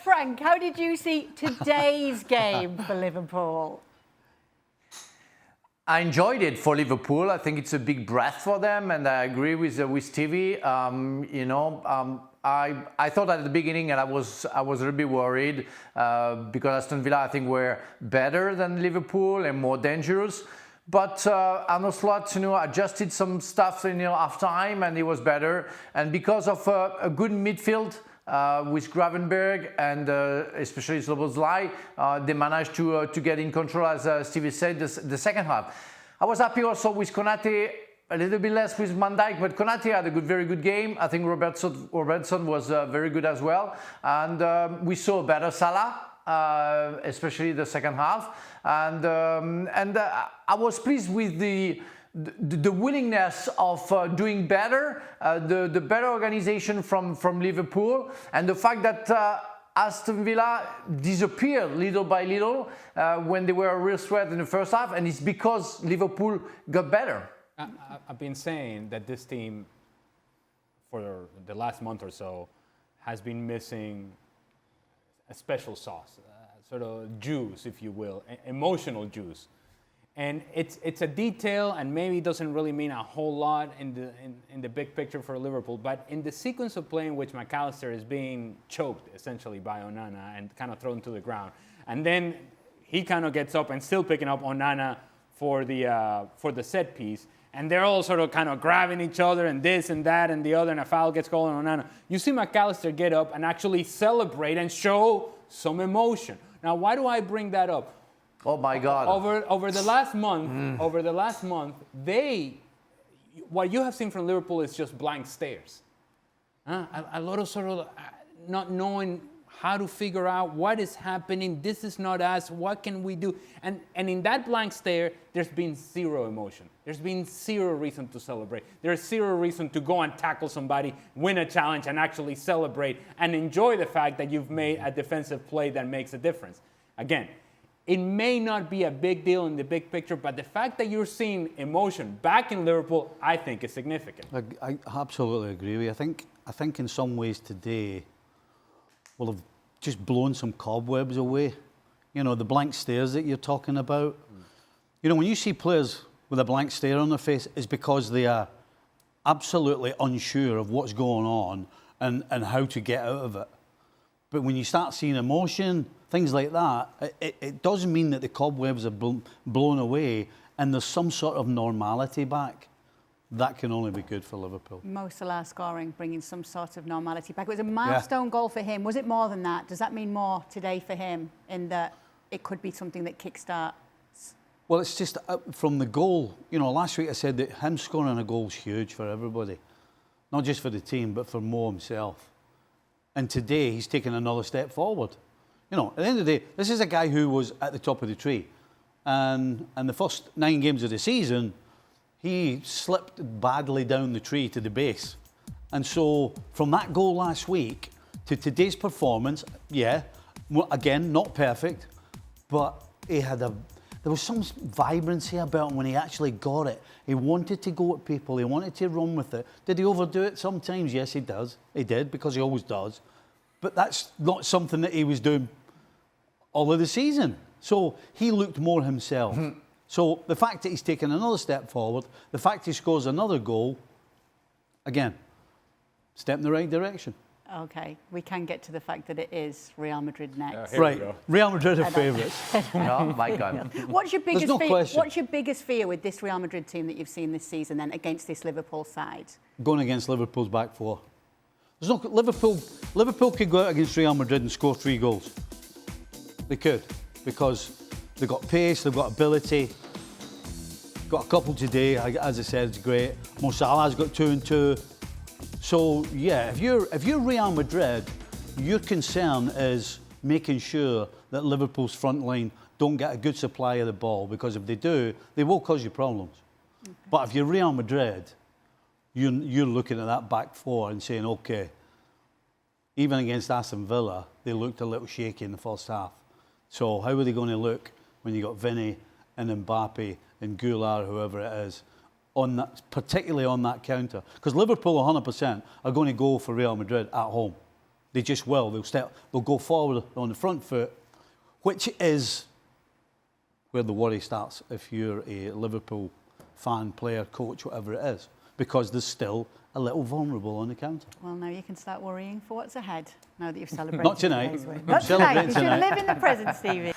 Frank, how did you see today's game for Liverpool? I enjoyed it for Liverpool. I think it's a big breath for them, and I agree with Stevie. I thought at the beginning, and I was a little bit worried because Aston Villa, I think, were better than Liverpool and more dangerous. But Arne Slot, adjusted some stuff in half time, and it was better. And because of a good midfield with Gravenberg and especially Szoboszlai, they managed to get in control, as Stevie said, the second half. I was happy also with Konate, a little bit less with Van Dijk, but Konate had a very good game. I think Robertson was very good as well. And we saw better Salah, especially the second half. And I was pleased with the willingness of doing better, the better organization from Liverpool, and the fact that Aston Villa disappeared little by little when they were a real threat in the first half, and it's because Liverpool got better. I've been saying that this team, for the last month or so, has been missing a special sauce, sort of juice, if you will, emotional juice. And it's a detail, and maybe it doesn't really mean a whole lot in the big picture for Liverpool. But in the sequence of play in which McAllister is being choked essentially by Onana and kind of thrown to the ground, and then he kind of gets up and still picking up Onana for the set piece, and they're all sort of kind of grabbing each other and this and that and the other, and a foul gets called on Onana. You see McAllister get up and actually celebrate and show some emotion. Now, why do I bring that up? Oh my God! Over the last month, what you have seen from Liverpool is just blank stares. A lot of sort of not knowing how to figure out what is happening. This is not us. What can we do? And in that blank stare, there's been zero emotion. There's been zero reason to celebrate. There's zero reason to go and tackle somebody, win a challenge, and actually celebrate and enjoy the fact that you've made a defensive play that makes a difference. Again, it may not be a big deal in the big picture, but the fact that you're seeing emotion back in Liverpool, I think, is significant. I absolutely agree with you. I think in some ways today we'll have just blown some cobwebs away. The blank stares that you're talking about. When you see players with a blank stare on their face, it's because they are absolutely unsure of what's going on and how to get out of it. But when you start seeing emotion, things like that, it does mean that the cobwebs are blown away and there's some sort of normality back. That can only be good for Liverpool. Mo Salah scoring, bringing some sort of normality back. It was a milestone goal for him. Was it more than that? Does that mean more today for him in that it could be something that kickstarts? Well, it's just from the goal. Last week I said that him scoring a goal is huge for everybody. Not just for the team, but for Mo himself. And today, he's taken another step forward. At the end of the day, this is a guy who was at the top of the tree. And the first 9 games of the season, he slipped badly down the tree to the base. And so, from that goal last week to today's performance, again, not perfect, but there was some vibrancy about him when he actually got it. He wanted to go at people. He wanted to run with it. Did he overdo it sometimes? Yes, he does. He did, because he always does. But that's not something that he was doing all of the season. So he looked more himself. So the fact that he's taken another step forward, the fact he scores another goal, again, step in the right direction. Okay, we can get to the fact that it is Real Madrid next. Right, Real Madrid are favourites. Oh my God! What's your biggest question. What's your biggest fear with this Real Madrid team that you've seen this season then against this Liverpool side? Going against Liverpool's back four. There's no Liverpool could go out against Real Madrid and score 3 goals. They could, because they've got pace, they've got ability. Got a couple today, as I said, it's great. Mo Salah's got 2 and 2. So yeah, if you're Real Madrid, your concern is making sure that Liverpool's front line don't get a good supply of the ball, because if they do, they will cause you problems. Okay. But if you're Real Madrid, you're looking at that back four and saying, okay, even against Aston Villa, they looked a little shaky in the first half. So how are they going to look when you got Vinny and Mbappe and Goulart, whoever it is, on that, particularly on that counter? Because Liverpool 100% are going to go for Real Madrid at home. They just will. They'll go forward on the front foot, which is where the worry starts if you're a Liverpool fan, player, coach, whatever it is, because there's still a little vulnerable on the counter. Well, now you can start worrying for what's ahead, now that you've celebrated. Not tonight. today's win. Not tonight. You should live in the present, Stevie.